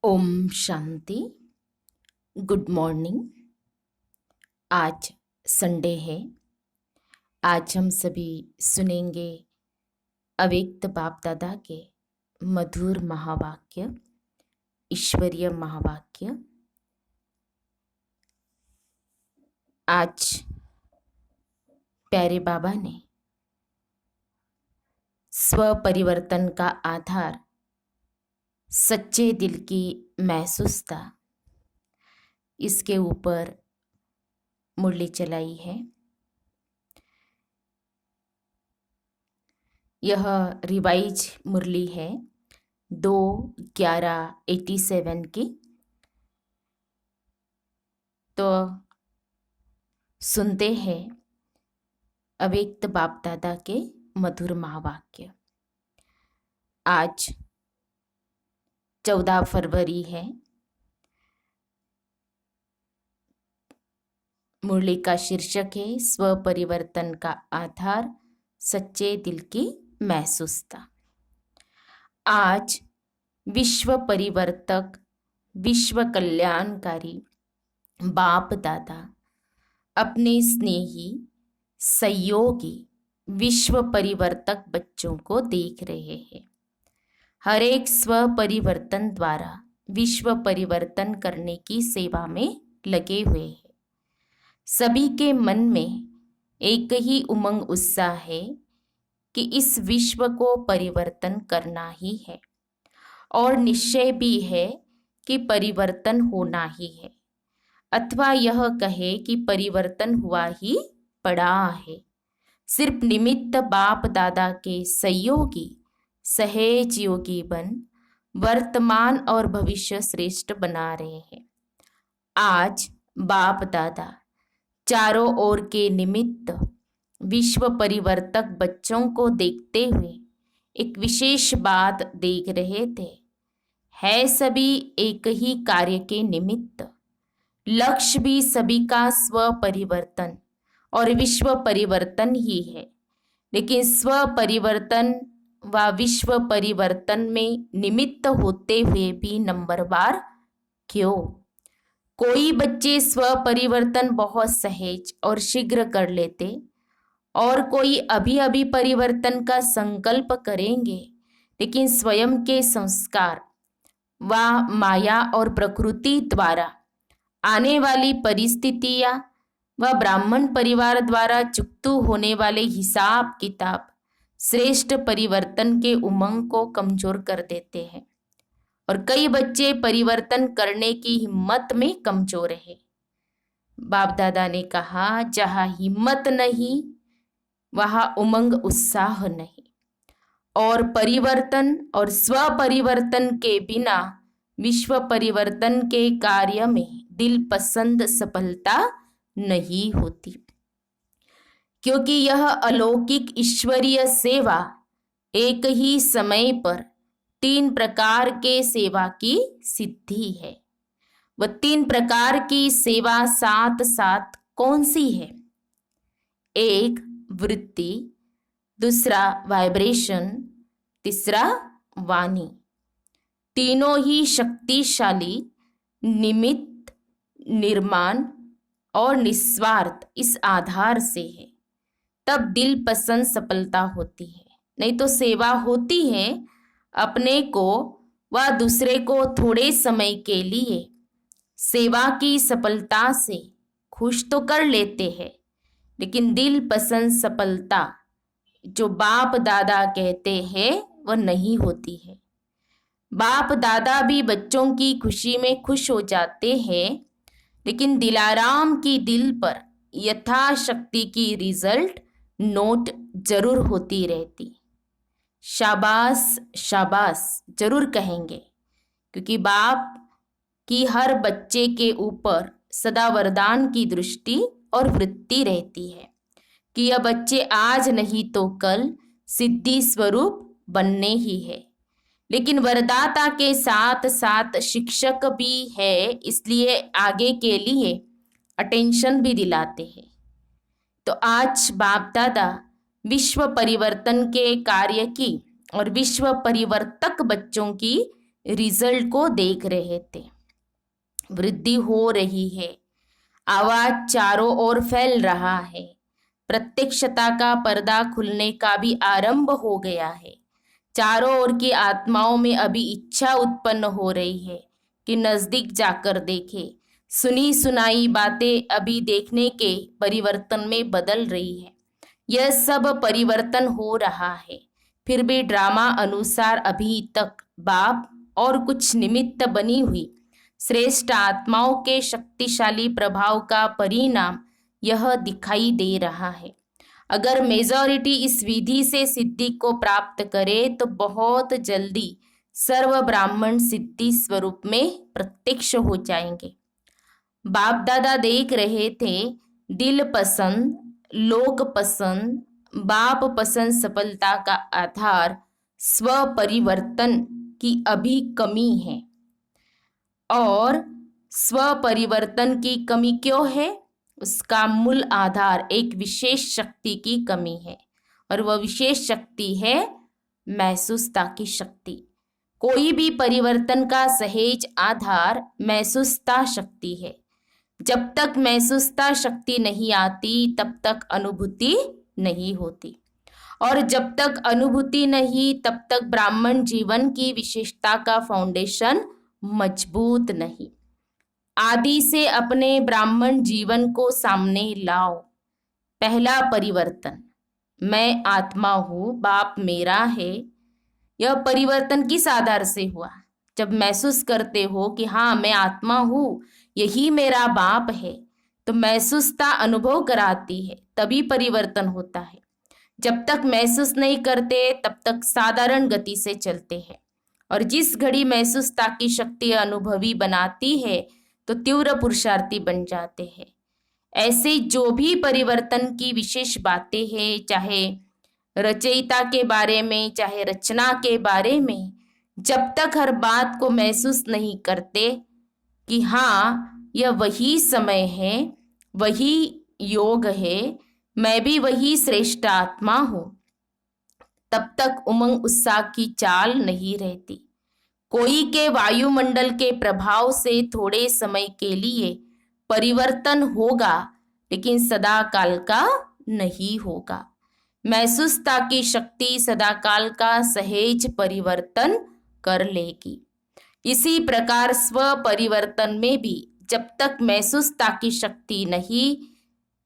ओम शांति। Good morning. आज Sunday है। आज हम सभी सुनेंगे अव्यक्त बाप दादा के मधुर महावाक्य, ईश्वरीय महावाक्य। आज प्यारे बाबा ने स्व परिवर्तन का आधार सच्चे दिल की महसूसता, इसके ऊपर मुरली चलाई है। यह रिवाइज मुरली है 2/11/87 की। तो सुनते हैं अव्यक्त बाप दादा के मधुर महावाक्य। आज 14 फरवरी है। मुरली का शीर्षक है स्व परिवर्तन का आधार सच्चे दिल की महसूसता। आज विश्व परिवर्तक, विश्व कल्याणकारी बाप दादा अपने स्नेही सहयोगी विश्व परिवर्तक बच्चों को देख रहे हैं। हर एक स्व परिवर्तन द्वारा विश्व परिवर्तन करने की सेवा में लगे हुए हैं। सभी के मन में एक ही उमंग उत्साह है कि इस विश्व को परिवर्तन करना ही है, और निश्चय भी है कि परिवर्तन होना ही है, अथवा यह कहे कि परिवर्तन हुआ ही पड़ा है। सिर्फ निमित्त बाप दादा के सहयोगी सहेज योगी बन वर्तमान और भविष्य श्रेष्ठ बना रहे हैं। आज बाप दादा चारों ओर के निमित्त विश्व परिवर्तक बच्चों को देखते हुए एक विशेष बात देख रहे थे। है सभी एक ही कार्य के निमित्त, लक्ष्य भी सभी का स्व परिवर्तन और विश्व परिवर्तन ही है। लेकिन स्व परिवर्तन व विश्व परिवर्तन में निमित्त होते हुए भी नंबरवार क्यों? कोई बच्चे स्व परिवर्तन बहुत सहज और शीघ्र कर लेते, और कोई अभी अभी परिवर्तन का संकल्प करेंगे, लेकिन स्वयं के संस्कार व माया और प्रकृति द्वारा आने वाली परिस्थितियां व ब्राह्मण परिवार द्वारा चुकतू होने वाले हिसाब किताब श्रेष्ठ परिवर्तन के उमंग को कमजोर कर देते हैं। और कई बच्चे परिवर्तन करने की हिम्मत में कमजोर है। बाप दादा ने कहा, जहाँ हिम्मत नहीं वहाँ उमंग उत्साह नहीं, और परिवर्तन और स्व परिवर्तन के बिना विश्व परिवर्तन के कार्य में दिल पसंद सफलता नहीं होती। क्योंकि यह अलौकिक ईश्वरीय सेवा एक ही समय पर 3 प्रकार के सेवा की सिद्धि है। वह 3 प्रकार की सेवा साथ साथ कौन सी है? एक वृत्ति, दूसरा वाइब्रेशन, तीसरा वाणी। तीनों ही शक्तिशाली निमित्त, निर्माण और निस्वार्थ इस आधार से है, तब दिल पसंद सफलता होती है। नहीं तो सेवा होती है, अपने को व दूसरे को थोड़े समय के लिए सेवा की सफलता से खुश तो कर लेते हैं, लेकिन दिल पसंद सफलता जो बाप दादा कहते हैं वह नहीं होती है। बाप दादा भी बच्चों की खुशी में खुश हो जाते हैं, लेकिन दिलाराम की दिल पर यथाशक्ति की रिजल्ट नोट जरूर होती रहती। शाबाश शाबाश जरूर कहेंगे, क्योंकि बाप की हर बच्चे के ऊपर सदा वरदान की दृष्टि और वृत्ति रहती है कि यह बच्चे आज नहीं तो कल सिद्धि स्वरूप बनने ही है। लेकिन वरदाता के साथ साथ शिक्षक भी है, इसलिए आगे के लिए अटेंशन भी दिलाते हैं। तो आज बाप दादा विश्व परिवर्तन के कार्य की और विश्व परिवर्तक बच्चों की रिजल्ट को देख रहे थे। वृद्धि हो रही है, आवाज चारों ओर फैल रहा है, प्रत्यक्षता का पर्दा खुलने का भी आरंभ हो गया है। चारों ओर की आत्माओं में अभी इच्छा उत्पन्न हो रही है कि नजदीक जाकर देखे। सुनी सुनाई बातें अभी देखने के परिवर्तन में बदल रही है। यह सब परिवर्तन हो रहा है, फिर भी ड्रामा अनुसार अभी तक बाप और कुछ निमित्त बनी हुई श्रेष्ठ आत्माओं के शक्तिशाली प्रभाव का परिणाम यह दिखाई दे रहा है। अगर मेजॉरिटी इस विधि से सिद्धि को प्राप्त करे तो बहुत जल्दी सर्व ब्राह्मण सिद्धि स्वरूप में प्रत्यक्ष हो जाएंगे। बाप दादा देख रहे थे, दिल पसंद, लोक पसंद, बाप पसंद सफलता का आधार स्व परिवर्तन की अभी कमी है। और स्व परिवर्तन की कमी क्यों है? उसका मूल आधार एक विशेष शक्ति की कमी है, और वह विशेष शक्ति है महसूसता की शक्ति। कोई भी परिवर्तन का सहज आधार महसूसता शक्ति है। जब तक महसूसता शक्ति नहीं आती तब तक अनुभूति नहीं होती, और जब तक अनुभूति नहीं तब तक ब्राह्मण जीवन की विशेषता का फाउंडेशन मजबूत नहीं। आदि से अपने ब्राह्मण जीवन को सामने लाओ। पहला परिवर्तन, मैं आत्मा हूँ, बाप मेरा है। यह परिवर्तन किस आधार से हुआ? जब महसूस करते हो कि हाँ मैं आत्मा हूँ, यही मेरा बाप है, तो महसूसता अनुभव कराती है, तभी परिवर्तन होता है। जब तक महसूस नहीं करते तब तक साधारण गति से चलते हैं, और जिस घड़ी महसूसता की शक्ति अनुभवी बनाती है तो तीव्र पुरुषार्थी बन जाते हैं। ऐसे जो भी परिवर्तन की विशेष बातें हैं, चाहे रचयिता के बारे में चाहे रचना के बारे में, जब तक हर बात को महसूस नहीं करते कि हाँ यह वही समय है, वही योग है, मैं भी वही श्रेष्ठ आत्मा हूँ, तब तक उमंग उत्साह की चाल नहीं रहती। कोई के वायुमंडल के प्रभाव से थोड़े समय के लिए परिवर्तन होगा, लेकिन सदा काल का नहीं होगा। महसूसता की शक्ति सदा काल का सहज परिवर्तन कर लेगी। इसी प्रकार स्व परिवर्तन में भी जब तक महसूसता की शक्ति नहीं,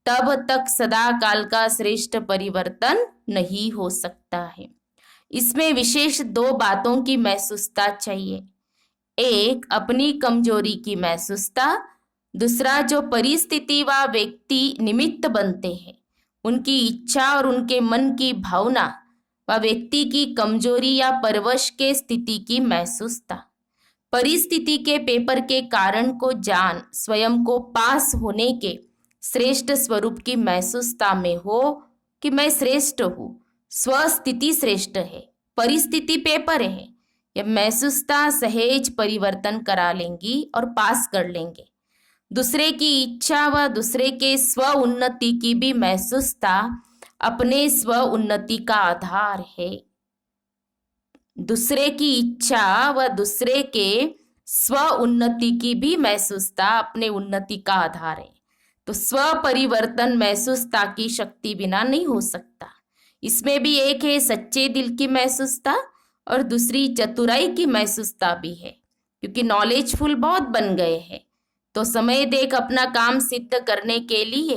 तब तक सदा काल का श्रेष्ठ परिवर्तन नहीं हो सकता है। इसमें विशेष दो बातों की महसूसता चाहिए। एक अपनी कमजोरी की महसूसता, दूसरा जो परिस्थिति व व्यक्ति निमित्त बनते हैं उनकी इच्छा और उनके मन की भावना व व्यक्ति की कमजोरी या परवश के स्थिति की महसूसता। परिस्थिति के पेपर के कारण को जान स्वयं को पास होने के श्रेष्ठ स्वरूप की महसूसता में हो कि मैं श्रेष्ठ हूँ, स्वस्थिति श्रेष्ठ है, परिस्थिति पेपर है। यह महसूसता सहज परिवर्तन करा लेंगी और पास कर लेंगे। दूसरे की इच्छा व दूसरे के स्व उन्नति की भी महसूसता अपने स्व उन्नति का आधार है। दूसरे की इच्छा व दूसरे के स्व उन्नति की भी महसूसता अपने उन्नति का आधार है। तो स्व परिवर्तन महसूसता की शक्ति बिना नहीं हो सकता। इसमें भी एक है सच्चे दिल की महसूसता और दूसरी चतुराई की महसूसता भी है, क्योंकि नॉलेजफुल बहुत बन गए हैं तो समय देख अपना काम सिद्ध करने के लिए,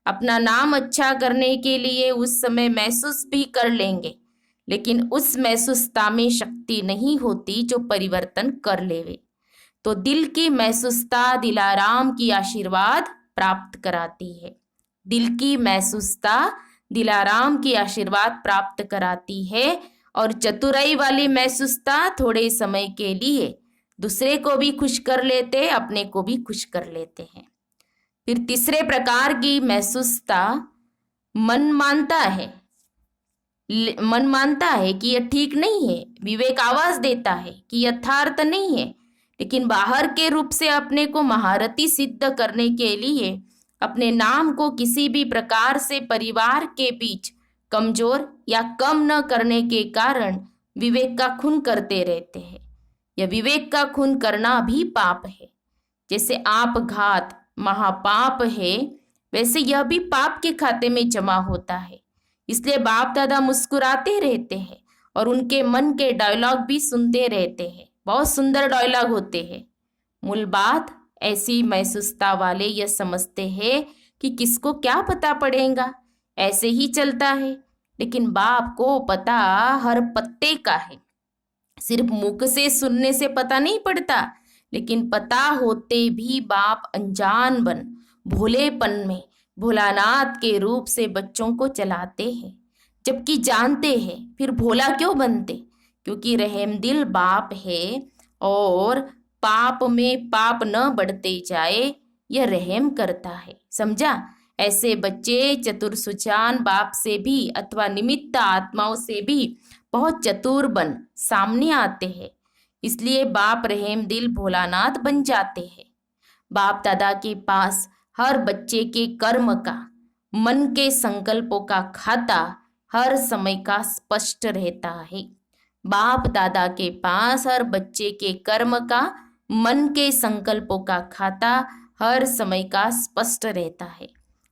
अपना नाम अच्छा करने के लिए उस समय महसूस भी कर लेंगे, लेकिन उस महसूसता में शक्ति नहीं होती जो परिवर्तन कर लेवे। तो दिल की महसूसता दिलाराम की आशीर्वाद प्राप्त कराती है। दिल की महसूसता दिलाराम की आशीर्वाद प्राप्त कराती है, और चतुराई वाली महसूसता थोड़े समय के लिए दूसरे को भी खुश कर लेते, अपने को भी खुश कर लेते हैं। फिर तीसरे प्रकार की महसूसता मन मानता है कि यह ठीक नहीं है, विवेक आवाज देता है कि यथार्थ नहीं है, लेकिन बाहर के रूप से अपने को महारथी सिद्ध करने के लिए अपने नाम को किसी भी प्रकार से परिवार के बीच कमजोर या कम न करने के कारण विवेक का खून करते रहते हैं। यह विवेक का खून करना भी पाप है। जैसे आप घात महापाप है, वैसे यह भी पाप के खाते में जमा होता है। इसलिए बाप दादा मुस्कुराते रहते हैं और उनके मन के डायलॉग भी सुनते रहते हैं। बहुत सुंदर डायलॉग होते हैं। मूल बात ऐसी महसूसता वाले यह समझते हैं कि किसको क्या पता पड़ेगा, ऐसे ही चलता है। लेकिन बाप को पता हर पत्ते का है। सिर्फ मुख से सुनने से पता नहीं पड़ता, लेकिन पता होते भी बाप अनजान बन भोलेपन में भोलानाथ के रूप से बच्चों को चलाते हैं। जबकि जानते हैं फिर भोला क्यों बनते, क्योंकि रहमदिल बाप है और पाप में पाप न बढ़ते जाए यह रहम करता है। समझा? ऐसे बच्चे चतुर सुजान बाप से भी अथवा निमित्त आत्माओं से भी बहुत चतुर बन सामने आते हैं। इसलिए बाप रहम दिल भोलानाथ बन जाते हैं। बाप दादा के पास हर बच्चे के कर्म का, मन के संकल्पों का खाता हर समय का स्पष्ट रहता है। बाप दादा के पास हर बच्चे के कर्म का, मन के संकल्पों का खाता हर समय का स्पष्ट रहता है।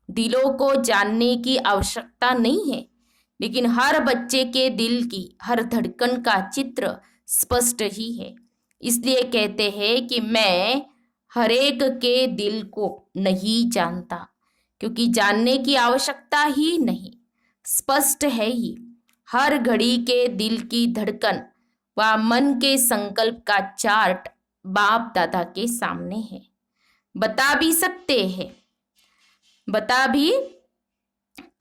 दिलों को जानने की आवश्यकता नहीं है, लेकिन हर बच्चे के दिल की हर धड़कन का चित्र स्पष्ट ही है। इसलिए कहते हैं कि मैं हरेक के दिल को नहीं जानता, क्योंकि जानने की आवश्यकता ही नहीं, स्पष्ट है ही। हर घड़ी के दिल की धड़कन व मन के संकल्प का चार्ट बाप दादा के सामने है। बता भी सकते हैं, बता भी,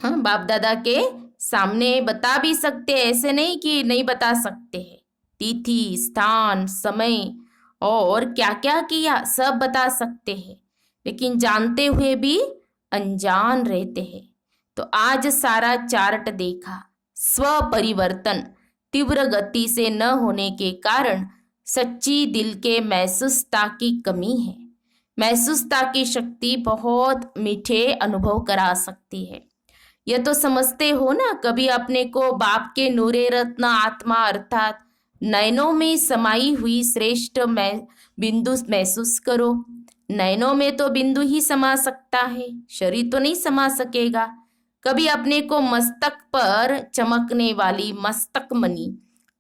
हाँ, बाप दादा के सामने बता भी सकते हैं, ऐसे नहीं कि नहीं बता सकते हैं। तिथि, स्थान, समय और क्या क्या किया सब बता सकते हैं, लेकिन जानते हुए भी अनजान रहते हैं। तो आज सारा चार्ट देखा। स्व परिवर्तन तीव्र गति से न होने के कारण सच्ची दिल के महसूसता की कमी है। महसूसता की शक्ति बहुत मीठे अनुभव करा सकती है। यह तो समझते हो ना, कभी अपने को बाप के नूरे रत्न आत्मा अर्थात नयनों में समाई हुई श्रेष्ठ बिंदु महसूस करो। नयनों में तो बिंदु ही समा सकता है, शरीर तो नहीं समा सकेगा। कभी अपने को मस्तक पर चमकने वाली मस्तक मणि,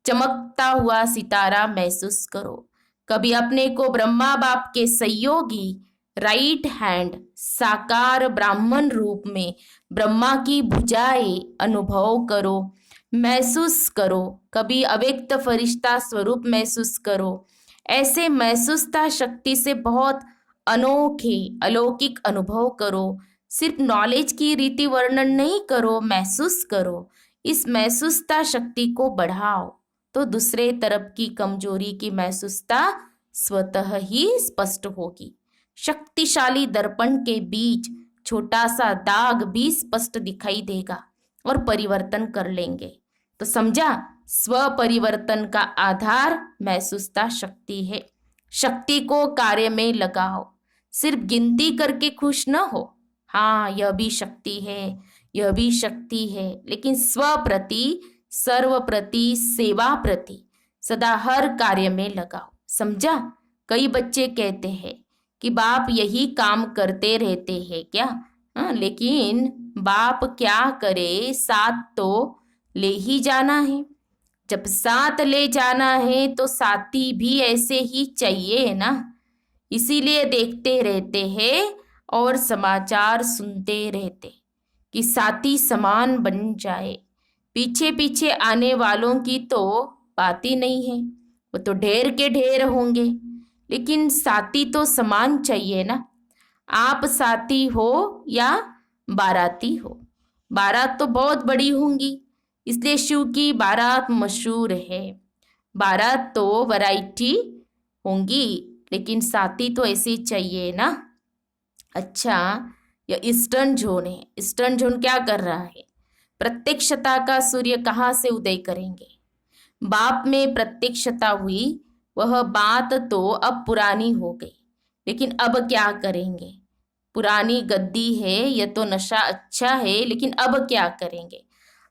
चमकता हुआ सितारा महसूस करो। कभी अपने को ब्रह्मा बाप के सहयोगी राइट हैंड साकार ब्राह्मण रूप में ब्रह्मा की भुजाएं अनुभव करो, महसूस करो। कभी अव्यक्त फरिश्ता स्वरूप महसूस करो। ऐसे महसूसता शक्ति से बहुत अनोखे अलौकिक अनुभव करो। सिर्फ नॉलेज की रीति वर्णन नहीं करो, महसूस करो। इस महसूसता शक्ति को बढ़ाओ तो दूसरे तरफ की कमजोरी की महसूसता स्वतः ही स्पष्ट होगी। शक्तिशाली दर्पण के बीच छोटा सा दाग भी स्पष्ट दिखाई देगा और परिवर्तन कर लेंगे। तो समझा, स्व परिवर्तन का आधार महसूसता शक्ति है। शक्ति को कार्य में लगाओ, सिर्फ गिनती करके खुश न हो। हाँ, यह भी शक्ति है, यह भी शक्ति है, लेकिन स्व प्रति, सर्व प्रति, सेवा प्रति सदा हर कार्य में लगाओ। समझा? कई बच्चे कहते हैं कि बाप यही काम करते रहते हैं क्या? हाँ, लेकिन बाप क्या करे, साथ तो ले ही जाना है। जब साथ ले जाना है तो साथी भी ऐसे ही चाहिए ना। इसीलिए देखते रहते हैं और समाचार सुनते रहते कि साथी समान बन जाए। पीछे पीछे आने वालों की तो बात ही नहीं है, वो तो ढेर के ढेर होंगे, लेकिन साथी तो समान चाहिए ना। आप साथी हो या बाराती हो, बारात तो बहुत बड़ी होंगी, इसलिए शिव की बारात मशहूर है। बारात तो वैरायटी होंगी, लेकिन साथी तो ऐसे चाहिए ना। अच्छा, यह ईस्टर्न जोन है। ईस्टर्न जोन क्या कर रहा है? प्रत्यक्षता का सूर्य कहाँ से उदय करेंगे? बाप में प्रत्यक्षता हुई, वह बात तो अब पुरानी हो गई, लेकिन अब क्या करेंगे? पुरानी गद्दी है, यह तो नशा अच्छा है, लेकिन अब क्या करेंगे?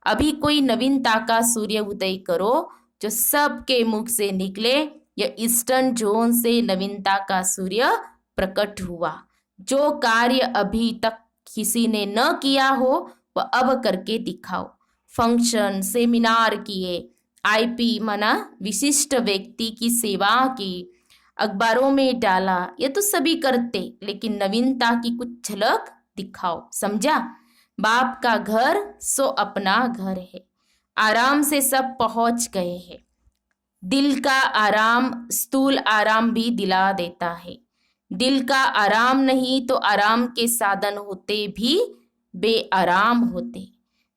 अभी कोई नवीनता का सूर्य उदय करो जो सबके मुख से निकले यह ईस्टर्न जोन से नवीनता का सूर्य प्रकट हुआ। जो कार्य अभी तक किसी ने न किया हो वह अब करके दिखाओ। फंक्शन सेमिनार किए, आईपी माना विशिष्ट व्यक्ति की सेवा की, अखबारों में डाला, ये तो सभी करते, लेकिन नवीनता की कुछ झलक दिखाओ। समझा? बाप का घर सो अपना घर है। आराम से सब पहुंच गए हैं। दिल का आराम स्थूल आराम भी दिला देता है। दिल का आराम नहीं तो आराम के साधन होते भी बेआराम होते।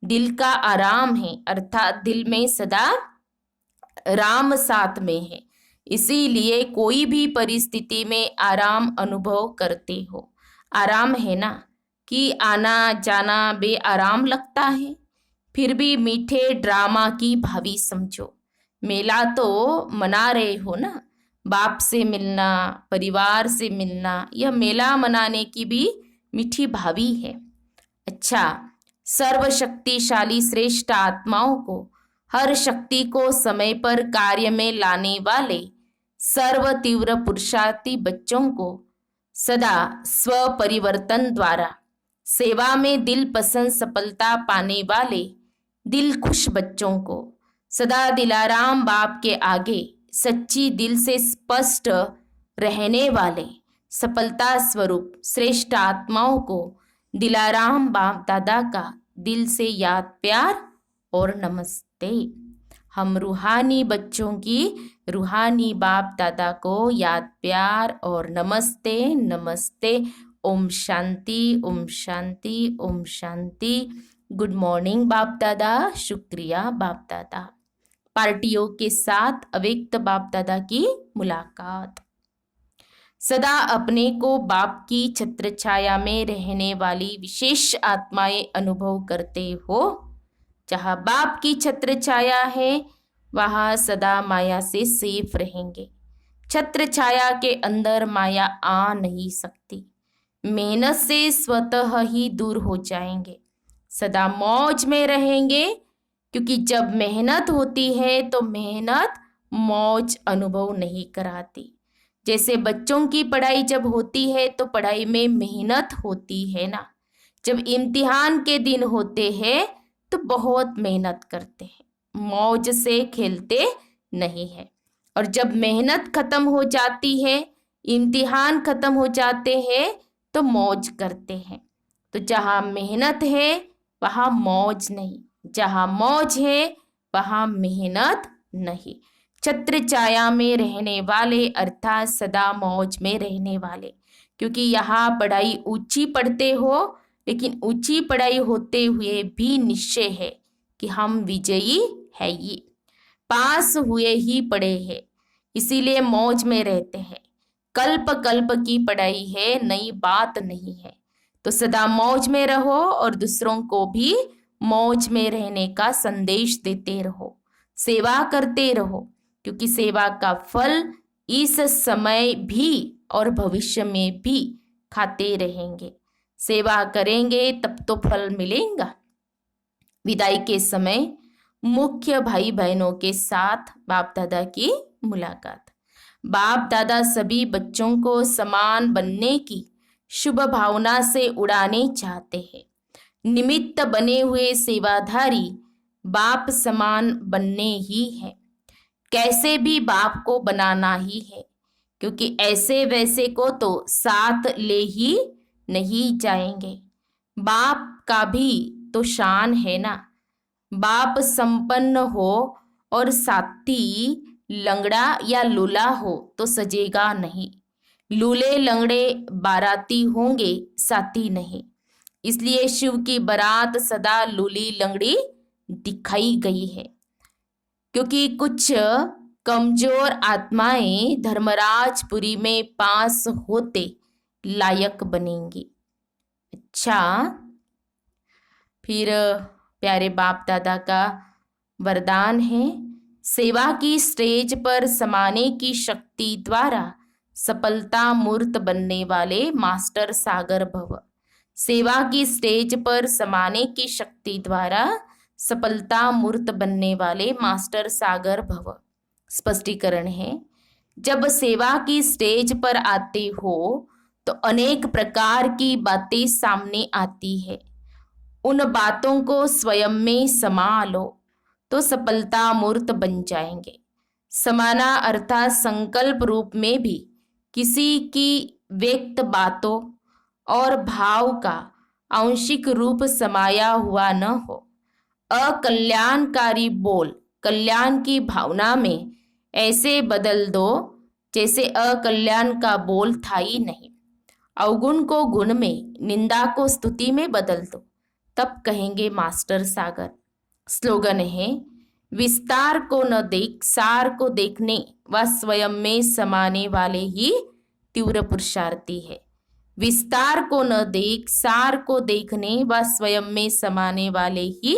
दिल का आराम है अर्थात दिल में सदा राम साथ में है, इसीलिए कोई भी परिस्थिति में आराम अनुभव करते हो। आराम है ना कि आना जाना बेआराम लगता है, फिर भी मीठे ड्रामा की भावी समझो। मेला तो मना रहे हो ना, बाप से मिलना, परिवार से मिलना, यह मेला मनाने की भी मीठी भावी है। अच्छा, सर्वशक्तिशाली श्रेष्ठ आत्माओं को, हर शक्ति को समय पर कार्य में लाने वाले सर्व तीव्र पुरुषार्थी बच्चों को सदा स्व परिवर्तन द्वारा सेवा में दिल पसंद सफलता पाने वाले दिल खुश बच्चों को सदा दिलाराम बाप के आगे सच्ची दिल से स्पष्ट रहने वाले सफलता स्वरूप श्रेष्ठ आत्माओं को दिलाराम बाप दादा का दिल से याद प्यार और नमस्ते। हम रूहानी बच्चों की रूहानी बाप दादा को याद प्यार और नमस्ते नमस्ते। ओम शांति ओम शांति ओम शांति। गुड मॉर्निंग बाप दादा, शुक्रिया बाप दादा। पार्टियों के साथ अव्यक्त बाप दादा की मुलाकात। सदा अपने को बाप की छत्र छाया में रहने वाली विशेष आत्माएं अनुभव करते हो। जहाँ बाप की छत्र छाया है वहाँ सदा माया से सेफ रहेंगे। छत्र छाया के अंदर माया आ नहीं सकती। मेहनत से स्वतः ही दूर हो जाएंगे। सदा मौज में रहेंगे, क्योंकि जब मेहनत होती है तो मेहनत मौज अनुभव नहीं कराती। जैसे बच्चों की पढ़ाई जब होती है तो पढ़ाई में मेहनत होती है ना। जब इम्तिहान के दिन होते हैं तो बहुत मेहनत करते हैं, मौज से खेलते नहीं है। और जब मेहनत खत्म हो जाती है, इम्तिहान खत्म हो जाते हैं तो मौज करते हैं। तो जहाँ मेहनत है वहाँ मौज नहीं, जहाँ मौज है वहाँ मेहनत नहीं। छत्र छाया में रहने वाले अर्थात सदा मौज में रहने वाले, क्योंकि यहाँ पढ़ाई ऊंची पढ़ते हो, लेकिन ऊंची पढ़ाई होते हुए भी निश्चय है कि हम विजयी है, ये पास हुए ही पढ़े हैं, इसीलिए मौज में रहते हैं। कल्प कल्प की पढ़ाई है, नई बात नहीं है। तो सदा मौज में रहो और दूसरों को भी मौज में रहने का संदेश देते रहो, सेवा करते रहो, क्योंकि सेवा का फल इस समय भी और भविष्य में भी खाते रहेंगे। सेवा करेंगे तब तो फल मिलेगा। विदाई के समय मुख्य भाई बहनों के साथ बाप दादा की मुलाकात। बाप दादा सभी बच्चों को समान बनने की शुभ भावना से उड़ाने चाहते हैं। निमित्त बने हुए सेवाधारी बाप समान बनने ही है। कैसे भी बाप को बनाना ही है, क्योंकि ऐसे वैसे को तो साथ ले ही नहीं जाएंगे। बाप का भी तो शान है ना। बाप संपन्न हो और साथी लंगड़ा या लूला हो तो सजेगा नहीं। लूले लंगड़े बाराती होंगे, साथी नहीं। इसलिए शिव की बारात सदा लूली लंगड़ी दिखाई गई है, क्योंकि कुछ कमजोर आत्माएं धर्मराजपुरी में पास होते लायक बनेंगी। अच्छा, फिर प्यारे बाप दादा का वरदान है, सेवा की स्टेज पर समाने की शक्ति द्वारा सफलता मूर्त बनने वाले मास्टर सागर भव। सेवा की स्टेज पर समाने की शक्ति द्वारा सफलता मूर्त बनने वाले मास्टर सागर भव। स्पष्टीकरण है, जब सेवा की स्टेज पर आते हो तो अनेक प्रकार की बातें सामने आती है। उन बातों को स्वयं में समा लो तो सफलता मूर्त बन जाएंगे। समाना अर्थात संकल्प रूप में भी किसी की व्यक्त बातों और भाव का आंशिक रूप समाया हुआ न हो। अकल्याणकारी बोल कल्याण की भावना में ऐसे बदल दो जैसे अकल्याण का बोल था ही नहीं। अवगुण को गुण में, निंदा को स्तुति में बदल दो, तब कहेंगे मास्टर सागर। स्लोगन है, विस्तार को न देख सार को देखने व स्वयं में समाने वाले ही तीव्र पुरुषार्थी है। विस्तार को न देख सार को देखने व स्वयं में समाने वाले ही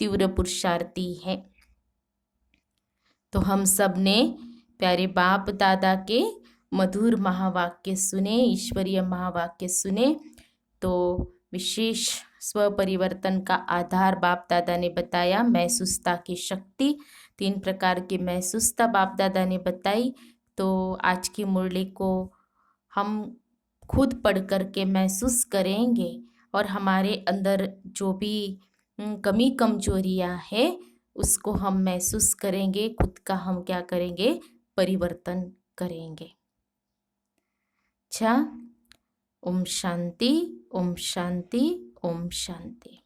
तीव्र पुरुषार्थी है। तो हम सब ने प्यारे बाप दादा के मधुर महावाक्य सुने, ईश्वरीय महावाक्य सुने। तो विशेष स्व परिवर्तन का आधार बाप दादा ने बताया, महसूसता की शक्ति, 3 प्रकार की महसूसता बाप दादा ने बताई। तो आज की मुरली को हम खुद पढ़ करके महसूस करेंगे और हमारे अंदर जो भी कमी कमजोरियां है उसको हम महसूस करेंगे, खुद का हम क्या करेंगे, परिवर्तन करेंगे। अच्छा, ओम शांति, ओम शांति, ओम शांति।